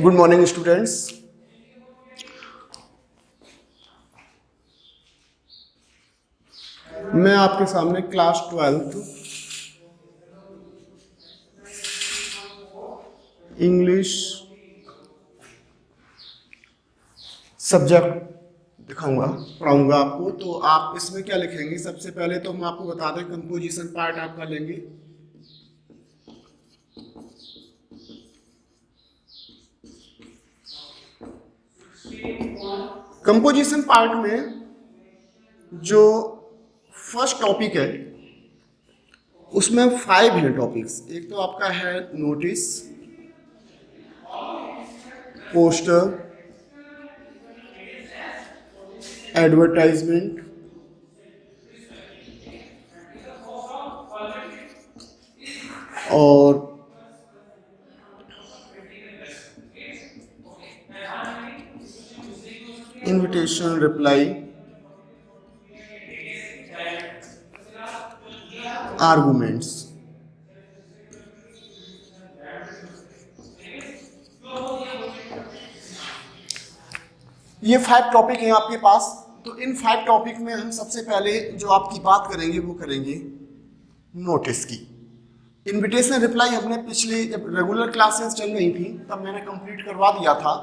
Good morning students. मैं आपके सामने क्लास 12th इंग्लिश सब्जेक्ट दिखाऊंगा, पढ़ाऊंगा आपको। तो आप इसमें क्या लिखेंगे? सबसे पहले तो हम आपको बता दें, कंपोजिशन पार्ट आपका लेंगे। कंपोजिशन पार्ट में जो फर्स्ट टॉपिक है उसमें 5 हैं टॉपिक्स। एक तो आपका है नोटिस, पोस्टर, एडवर्टाइजमेंट, और इनविटेशन, रिप्लाई, आर्गुमेंट्स। ये 5 टॉपिक हैं आपके पास। तो इन 5 टॉपिक में हम सबसे पहले जो आपकी बात करेंगे वो करेंगे नोटिस की। इनविटेशन, रिप्लाई हमने पिछले जब रेगुलर क्लासेस चल रही थी तब मैंने कंप्लीट करवा दिया था,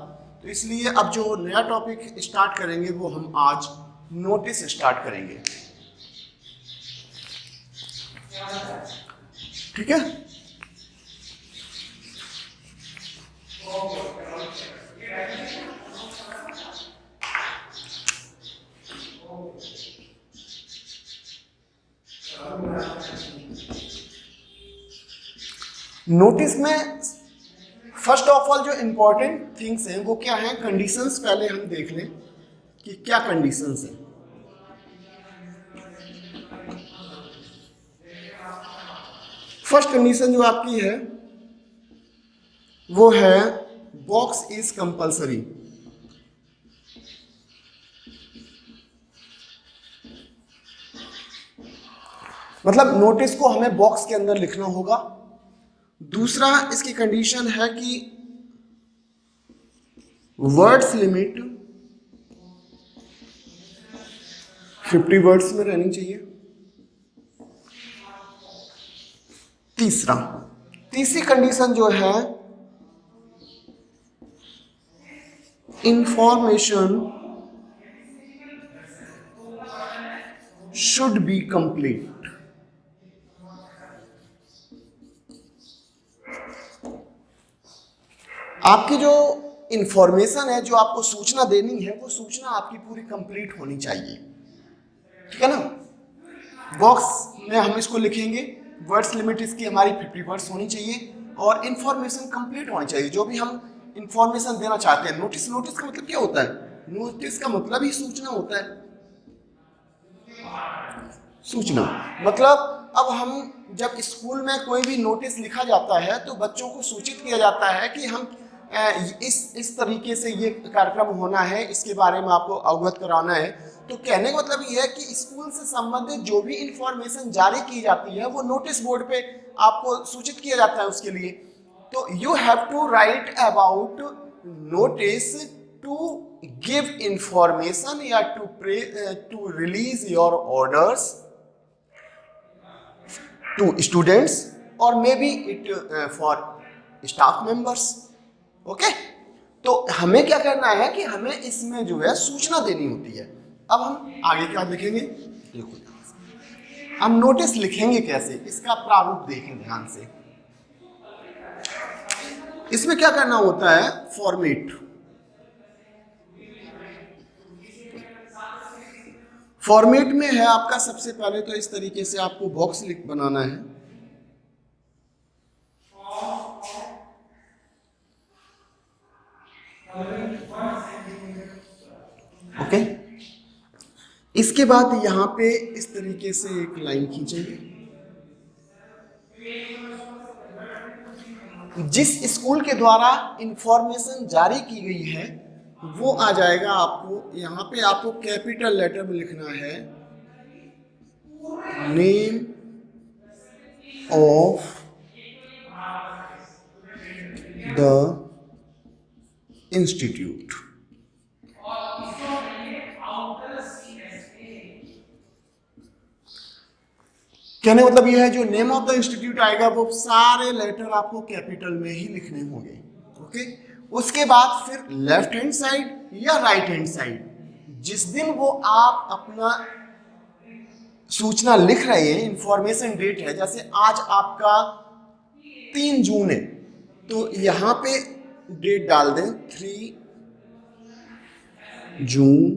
तो इसलिए अब जो नया टॉपिक स्टार्ट करेंगे वो हम आज नोटिस स्टार्ट करेंगे। ठीक है। नोटिस में फर्स्ट ऑफ ऑल जो इंपॉर्टेंट थिंग्स हैं वो क्या हैं? कंडीशंस पहले हम देख लें कि क्या कंडीशंस हैं। फर्स्ट कंडीशन जो आपकी है वो है बॉक्स इज कंपल्सरी। मतलब नोटिस को हमें बॉक्स के अंदर लिखना होगा। दूसरा इसकी कंडीशन है कि वर्ड्स लिमिट 50 वर्ड्स में रहनी चाहिए। तीसरी कंडीशन जो है, इंफॉर्मेशन शुड बी कंप्लीट। आपकी जो इंफॉर्मेशन है, जो आपको सूचना देनी है, वो सूचना आपकी पूरी कंप्लीट होनी चाहिए। ठीक है ना। बॉक्स में हम इसको लिखेंगे, वर्ड्स लिमिट इसकी हमारी 50 वर्ड्स होनी चाहिए और इंफॉर्मेशन कंप्लीट होनी चाहिए। जो भी हम इंफॉर्मेशन देना चाहते हैं, नोटिस का मतलब क्या होता है? नोटिस का मतलब ही सूचना होता है। सूचना मतलब अब हम जब स्कूल में कोई भी नोटिस लिखा जाता है तो बच्चों को सूचित किया जाता है कि हम इस तरीके से ये कार्यक्रम होना है, इसके बारे में आपको अवगत कराना है। तो कहने का मतलब ये है कि स्कूल से संबंधित जो भी इंफॉर्मेशन जारी की जाती है वो नोटिस बोर्ड पे आपको सूचित किया जाता है उसके लिए। तो you have to write about notice to give information या to release your orders to students or maybe it for staff members. Okay. तो हमें क्या करना है कि हमें इसमें जो है सूचना देनी होती है। अब हम आगे क्या लिखेंगे? देखो हम नोटिस लिखेंगे कैसे, इसका प्रारूप देखें ध्यान से। इसमें क्या करना होता है? फॉर्मेट में है आपका। सबसे पहले तो इस तरीके से आपको बॉक्स बनाना है। ओके। इसके बाद यहां पे इस तरीके से एक लाइन खींचेंगे। जिस स्कूल के द्वारा इंफॉर्मेशन जारी की गई है वो आ जाएगा आपको। यहां पे आपको कैपिटल लेटर में लिखना है नेम ऑफ द इंस्टीट्यूट। कहने मतलब यह है जो नेम ऑफ द इंस्टीट्यूट आएगा वो सारे लेटर आपको कैपिटल में ही लिखने होंगे। ओके, उसके बाद फिर लेफ्ट हैंड साइड या राइट हैंड साइड, जिस दिन वो आप अपना सूचना लिख रहे हैं, इंफॉर्मेशन डेट है, जैसे आज आपका 3 जून है तो यहां पे डेट डाल दें 3 जून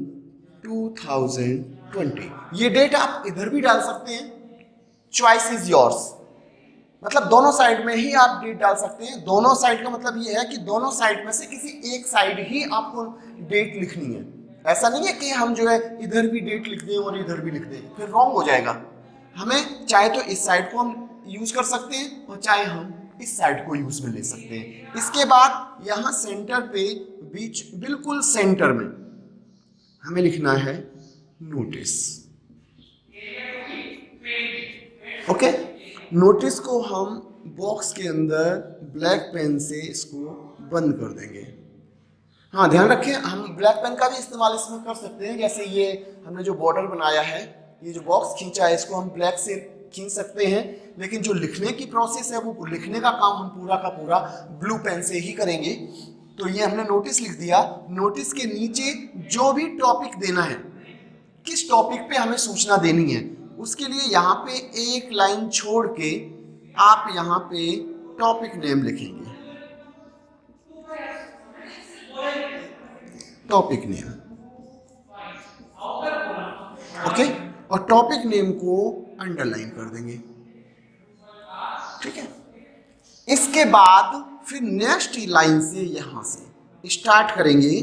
2020। ये डेट आप इधर भी डाल सकते हैं, चॉइस इज योर्स, मतलब दोनों साइड में ही आप डेट डाल सकते हैं। दोनों साइड का मतलब ये है कि दोनों साइड में से किसी एक साइड ही आपको डेट लिखनी है। ऐसा नहीं है कि हम जो है इधर भी डेट लिख दें और इधर भी लिख दें, फिर रॉन्ग हो जाएगा। हमें चाहे तो इस साइड को हम यूज कर सकते हैं और चाहे हम इस साइड को यूज में ले सकते हैं। इसके बाद यहाँ सेंटर पे बीच बिल्कुल सेंटर में हमें लिखना है नोटिस। ओके, नोटिस को हम बॉक्स के अंदर ब्लैक पेन से इसको बंद कर देंगे। हाँ, ध्यान रखें हम ब्लैक पेन का भी इस्तेमाल इसमें कर सकते हैं। जैसे ये हमने जो बॉर्डर बनाया है, ये जो बॉक्स खींचा है, इसको हम ब्लैक से खींच सकते हैं, लेकिन जो लिखने की प्रोसेस है वो लिखने का काम हम पूरा का पूरा ब्लू पेन से ही करेंगे। तो ये हमने नोटिस लिख दिया। नोटिस के नीचे जो भी टॉपिक देना है, किस टॉपिक पे हमें सूचना देनी है, उसके लिए यहाँ पे एक लाइन छोड़ के आप यहाँ पे टॉपिक नेम लिखेंगे, टॉपिक नेम। ओके, और टॉपिक नेम को अंडरलाइन कर देंगे। ठीक है, इसके बाद फिर नेक्स्ट लाइन से यहां से स्टार्ट करेंगे।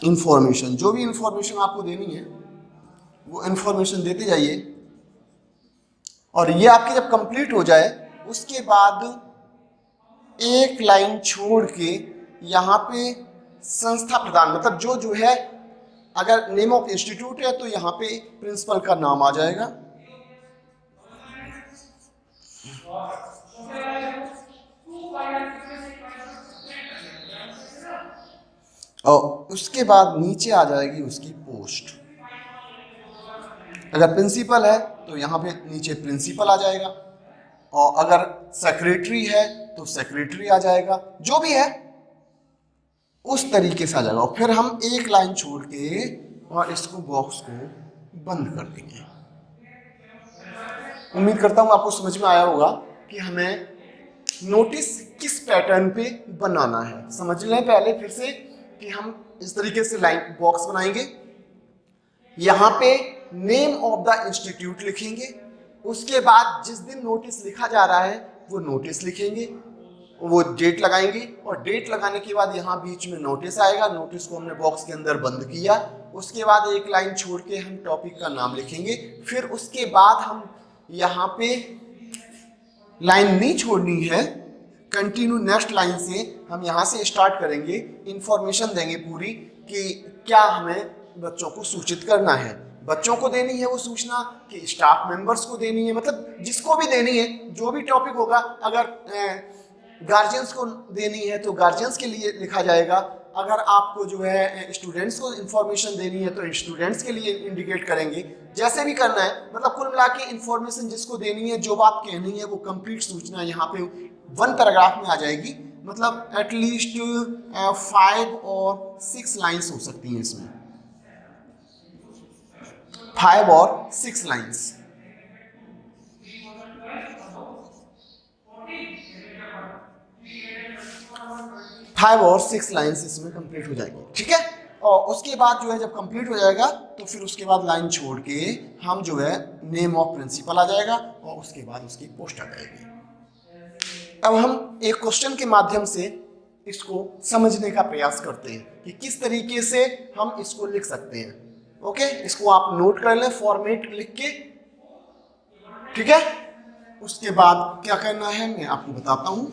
इंफॉर्मेशन, जो भी इंफॉर्मेशन आपको देनी है वो इंफॉर्मेशन देते जाइए। और ये आपकी जब कंप्लीट हो जाए उसके बाद एक लाइन छोड़ के यहाँ पे संस्था प्रदान, मतलब जो है, अगर नेम ऑफ इंस्टीट्यूट है तो यहाँ पे प्रिंसिपल का नाम आ जाएगा। और उसके बाद नीचे आ जाएगी उसकी पोस्ट। अगर प्रिंसिपल है तो यहाँ पे नीचे प्रिंसिपल आ जाएगा, और अगर सेक्रेटरी है तो सेक्रेटरी आ जाएगा, जो भी है उस तरीके से आ जाएगा। और फिर हम एक लाइन छोड़ के और इसको बॉक्स को बंद कर देंगे। उम्मीद करता हूँ आपको समझ में आया होगा कि हमें नोटिस किस पैटर्न पे बनाना है। समझ लें पहले फिर से कि हम इस तरीके से लाइन बॉक्स बनाएंगे, यहाँ पे नेम ऑफ द इंस्टीट्यूट लिखेंगे, उसके बाद जिस दिन नोटिस लिखा जा रहा है वो नोटिस लिखेंगे, वो डेट लगाएंगे, और डेट लगाने के बाद यहाँ बीच में नोटिस आएगा। नोटिस को हमने बॉक्स के अंदर बंद किया। उसके बाद एक लाइन छोड़ के हम टॉपिक का नाम लिखेंगे। फिर उसके बाद हम यहाँ पे लाइन नहीं छोड़नी है, कंटिन्यू नेक्स्ट लाइन से हम यहाँ से स्टार्ट करेंगे। इंफॉर्मेशन देंगे पूरी कि क्या हमें बच्चों को सूचित करना है। बच्चों को देनी है वो सूचना कि स्टाफ मेंबर्स को देनी है, मतलब जिसको भी देनी है, जो भी टॉपिक होगा। अगर गार्जियंस को देनी है तो गार्जियंस के लिए लिखा जाएगा। अगर आपको जो है स्टूडेंट्स को इन्फॉर्मेशन देनी है तो स्टूडेंट्स के लिए इंडिकेट करेंगे। जैसे भी करना है, मतलब कुल मिला के इन्फॉर्मेशन जिसको देनी है, जो बात कहनी है, वो कंप्लीट सूचना यहाँ पे 1 पैराग्राफ में आ जाएगी। मतलब एटलीस्ट 5 और 6 लाइन्स हो सकती हैं इसमें, 5 और 6 लाइन्स। फाइव और 6 लाइन्स इसमें कंप्लीट हो जाएगी। ठीक है, और उसके बाद जो है जब कंप्लीट हो जाएगा तो फिर उसके बाद लाइन छोड़ के हम जो है नेम ऑफ प्रिंसिपल आ जाएगा, और उसके बाद उसकी पोस्ट आ जाएगी। अब हम एक क्वेश्चन के माध्यम से इसको समझने का प्रयास करते हैं कि किस तरीके से हम इसको लिख सकते हैं। ओके, इसको आप नोट कर लें फॉर्मेट लिख के। ठीक है, उसके बाद क्या करना है मैं आपको बताता हूं।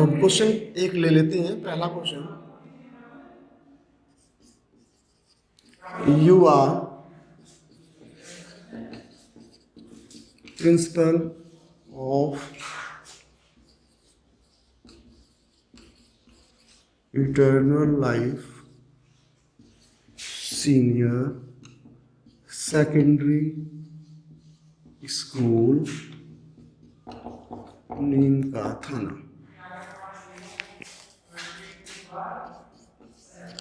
तो क्वेश्चन एक ले लेते हैं। पहला question, you are principal of eternal life senior secondary school Neem Ka Thana.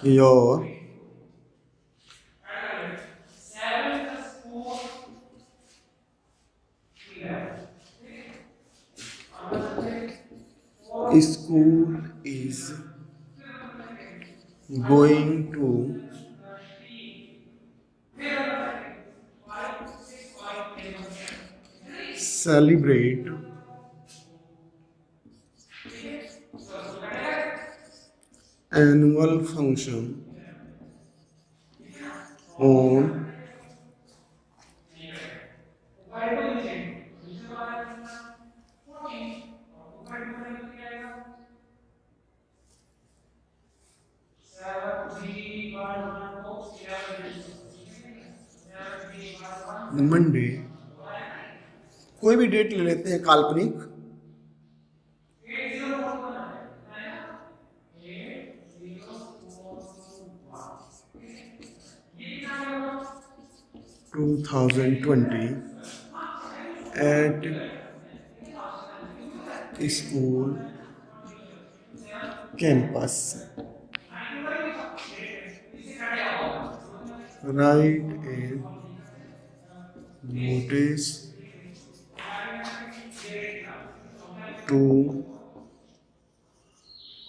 Your school is going to celebrate annual function on 7 Monday, कोई भी डेट ले लेते हैं काल्पनिक, 2020 at school campus. Write a notice to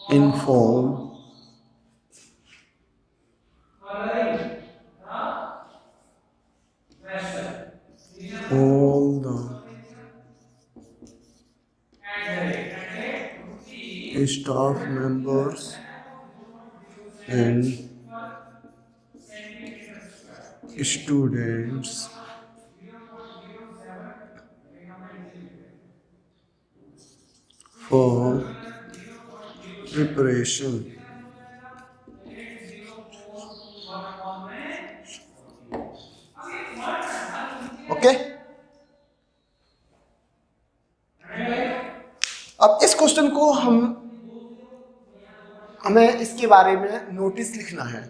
inform all the staff members and students for preparation. Okay, अब इस question को हमें इसके बारे में नोटिस लिखना है।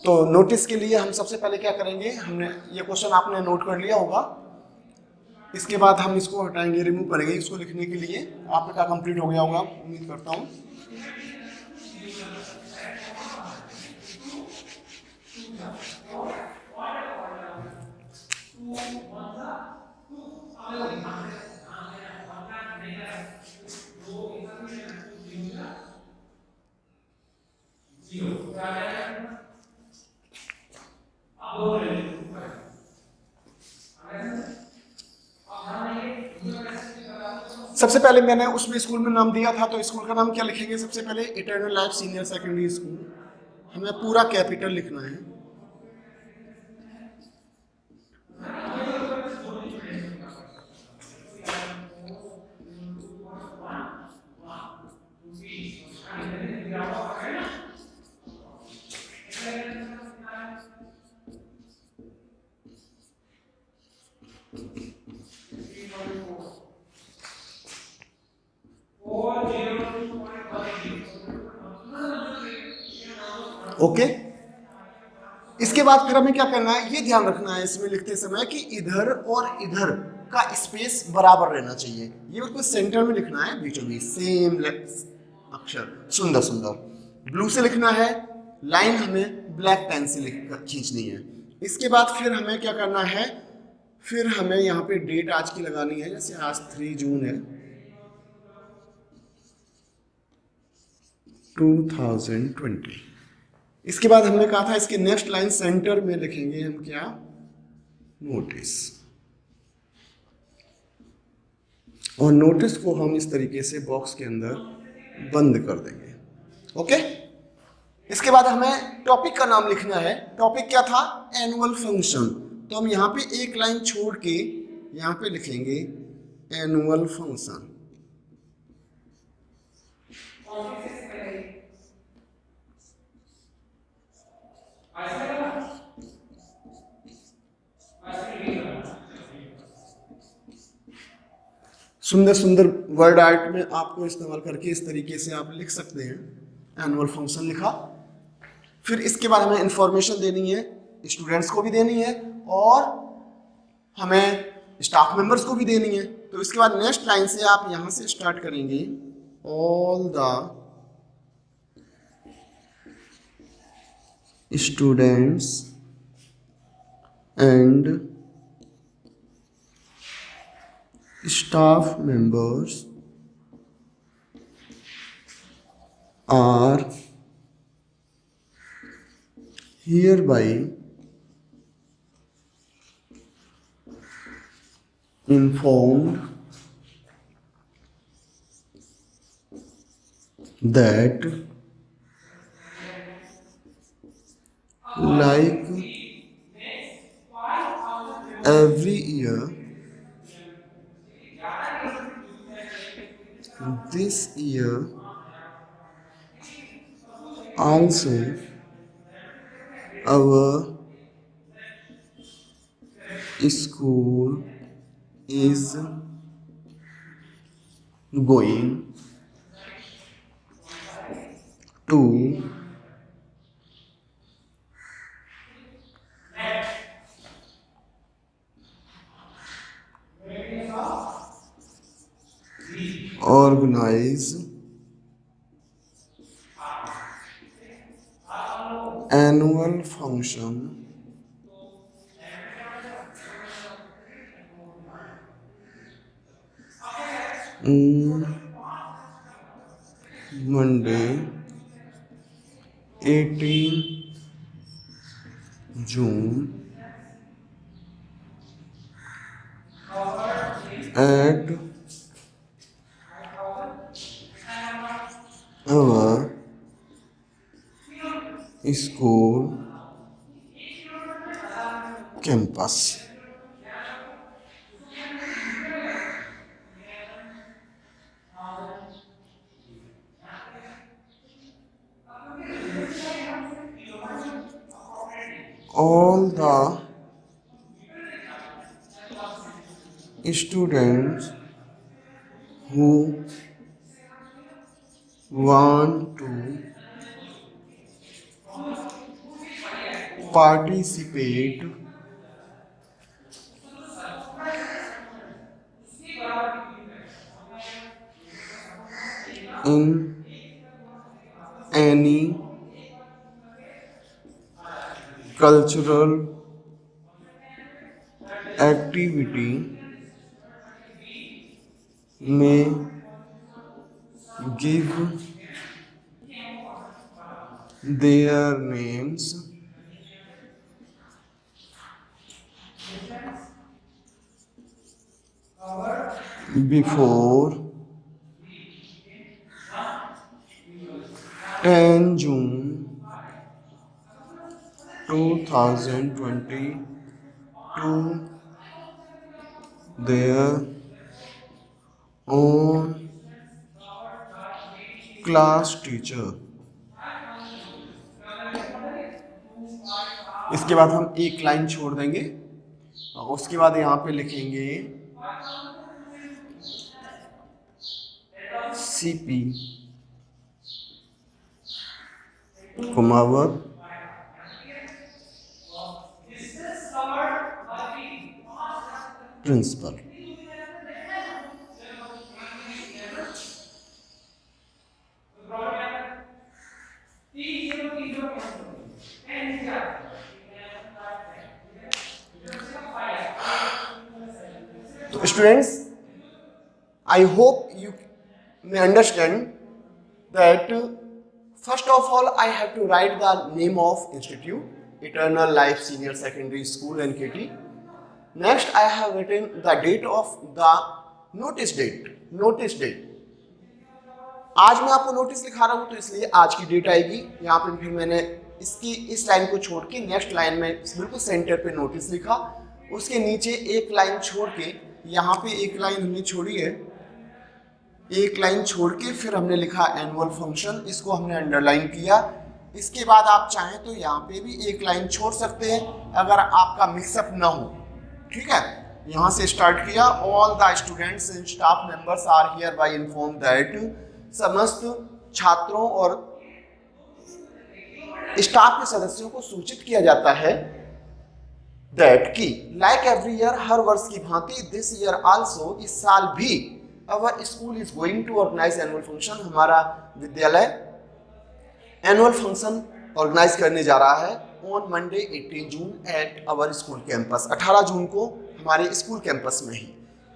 तो नोटिस के लिए हम सबसे पहले क्या करेंगे, हमने ये क्वेश्चन आपने नोट कर लिया होगा, इसके बाद हम इसको हटाएंगे, रिमूव करेंगे इसको लिखने के लिए। आपका कंप्लीट हो गया होगा उम्मीद करता हूँ। सबसे पहले मैंने उसमें स्कूल में नाम दिया था, तो स्कूल का नाम क्या लिखेंगे सबसे पहले, eternal life senior secondary school. हमें पूरा कैपिटल लिखना है। ओके, इसके बाद फिर हमें क्या करना है, ये ध्यान रखना है इसमें लिखते समय कि इधर और इधर का स्पेस बराबर रहना चाहिए। ये बिल्कुल सेंटर में लिखना है, बीचों बीच सेम अक्षर, सुंदर सुंदर ब्लू से लिखना है। लाइन हमें ब्लैक पेन से लिख खींचनी है। इसके बाद फिर हमें क्या करना है, फिर हमें यहाँ पे डेट आज की लगानी है, जैसे आज 3 जून है 2020। इसके बाद हमने कहा था इसके नेक्स्ट लाइन सेंटर में लिखेंगे हम क्या, नोटिस। और नोटिस को हम इस तरीके से बॉक्स के अंदर बंद कर देंगे। ओके, इसके बाद हमें टॉपिक का नाम लिखना है। टॉपिक क्या था, एनुअल फंक्शन। तो हम यहाँ पे एक लाइन छोड़ के यहाँ पे लिखेंगे एनुअल फंक्शन। सुंदर सुंदर वर्ड आर्ट में आपको इस्तेमाल करके इस तरीके से आप लिख सकते हैं। एनुअल फंक्शन लिखा, फिर इसके बाद हमें इंफॉर्मेशन देनी है, स्टूडेंट्स को भी देनी है और हमें स्टाफ मेंबर्स को भी देनी है। तो इसके बाद नेक्स्ट लाइन से आप यहां से स्टार्ट करेंगे, all the students and staff members are hereby informed that like every year this year also our school is going to organize annual function on Monday 18 June at our school campus. All the students who want to participate in any cultural activity may give their names before 10 June 2020 to their own class teacher. इसके बाद हम एक line छोड़ देंगे और उसके बाद यहाँ पे लिखेंगे CP कुमावत प्रिंसिपल। तो students, I hope you may understand that first of all I have to write the name of institute, Eternal Life Senior Secondary School NKT. Next I have written the date of the notice date. आज मैं आपको notice लिखा रहा हूँ तो इसलिए आज की डेट आएगी। यहाँ पर फिर मैंने इसकी इस लाइन को छोड़ के नेक्स्ट लाइन में बिल्कुल सेंटर पे नोटिस लिखा, उसके नीचे एक लाइन छोड़ के यहाँ पे एक लाइन हमने छोड़ी है, एक लाइन छोड़ के फिर हमने लिखा एनुअल फंक्शन, इसको हमने अंडरलाइन किया। इसके बाद आप चाहें तो यहाँ पे भी एक लाइन छोड़ सकते हैं अगर आपका मिक्सअप ना हो, ठीक है। यहाँ से स्टार्ट किया, all the students and staff members are hereby inform that, समस्त छात्रों और स्टाफ के सदस्यों को सूचित किया जाता है दैट की लाइक एवरी ईयर, हर वर्ष की भांति दिस ईयर आल्सो, इस साल भी our school is going to organize annual function, हमारा विद्यालय एनुअल फंक्शन ऑर्गेनाइज करने जा रहा है on Monday 18 June at our school campus, 18 जून को हमारे स्कूल कैंपस में ही।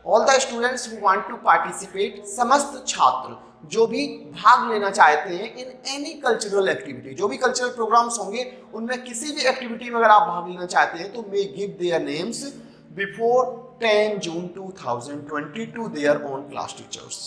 All the students who want to participate, समस्त छात्र जो भी भाग लेना चाहते हैं इन एनी कल्चरल एक्टिविटी, जो भी कल्चरल प्रोग्राम्स होंगे उनमें किसी भी एक्टिविटी में अगर आप भाग लेना चाहते हैं तो may give their names before 10 June 2020 to their own class teachers.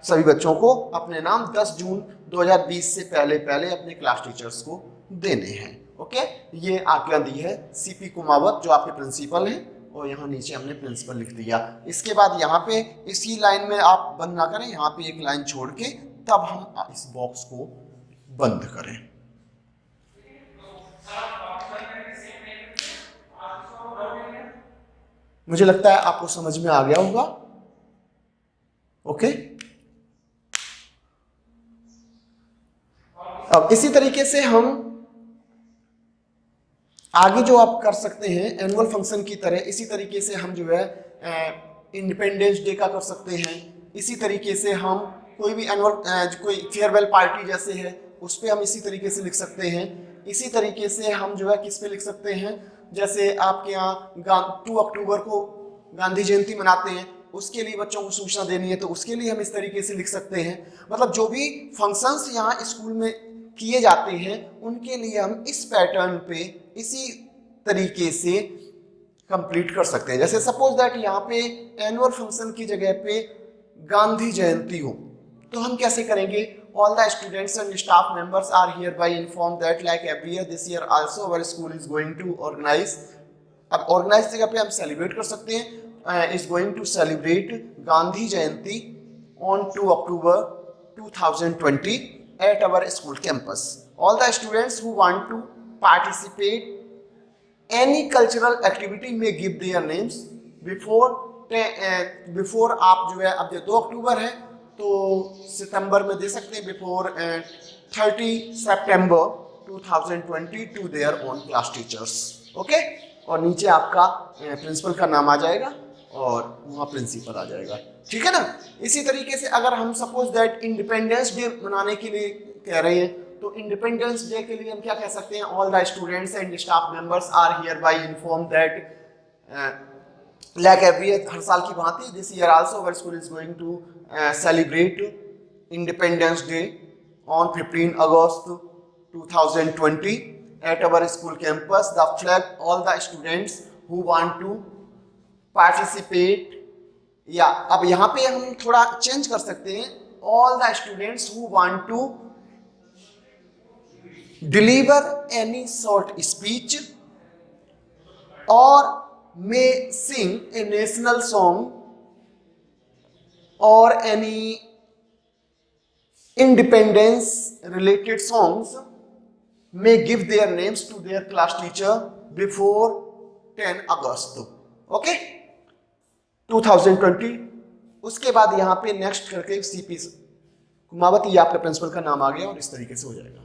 सभी बच्चों को अपने नाम 10 जून 2020 से पहले पहले अपने क्लास टीचर्स को देने हैं। ओके, ये आज्ञा दी है सीपी कुमावत जो आपके प्रिंसिपल हैं, और यहाँ नीचे हमने प्रिंसिपल लिख दिया। इसके बाद यहाँ पे इसी लाइन में आप बंद ना करें, यहाँ पे एक लाइन छोड़ के तब हम इस बॉक्स को बंद करें। मुझे लगता है आपको समझ में आ गया होगा। ओके, अब इसी तरीके से हम आगे जो आप कर सकते हैं एनुअल फंक्शन की तरह, इसी तरीके से हम जो है इंडिपेंडेंस डे का कर सकते हैं। इसी तरीके से हम कोई भी एनुअल कोई फेयरवेल पार्टी जैसे है उस पर हम इसी तरीके से लिख सकते हैं। इसी तरीके से हम जो है किस पे लिख सकते हैं, जैसे आपके यहाँ 2 अक्टूबर को गांधी जयंती मनाते हैं, उसके लिए बच्चों को सूचना देनी है तो उसके लिए हम इस तरीके से लिख सकते हैं। मतलब जो भी फंक्शंस यहाँ स्कूल में किए जाते हैं उनके लिए हम इस पैटर्न पे इसी तरीके से कंप्लीट कर सकते हैं। जैसे सपोज दैट यहाँ पे एनुअल फंक्शन की जगह पे गांधी जयंती हो तो हम कैसे करेंगे, all the students and staff members are hereby inform that like every year this year also our school is going to organise. अब ऑर्गेनाइज जगह पे हम सेलिब्रेट कर सकते हैं, is going to celebrate Gandhi Jayanti on 2 October 2020 at our school campus. All the students who want to participate any cultural activity may give their names before आप जो है, अब 2 अक्टूबर है तो सितंबर में दे सकते हैं, before 30 September 2020 to their own class teachers. Okay, और नीचे आपका प्रिंसिपल का नाम आ जाएगा और वहाँ प्रिंसिपल आ जाएगा, ठीक है ना। इसी तरीके से अगर हम सपोज दैट इंडिपेंडेंस डे मनाने के लिए कह रहे हैं तो इंडिपेंडेंस डे के लिए हम क्या कह सकते हैं, all the students and staff members are hereby inform that like every year, हर साल की भांति this year also our school is going to celebrate independence day on 15 August 2020 at our school campus. The flag, all the students who want to participate, या अब यहाँ पे हम थोड़ा चेंज कर सकते हैं, all the students who want to deliver any short speech or may sing a national song or any independence related songs may give their names to their class teacher before 10 August, okay 2020। उसके बाद यहाँ पे next करके CP Kumawat, ये आपका principal का नाम आ गया और इस तरीके से हो जाएगा।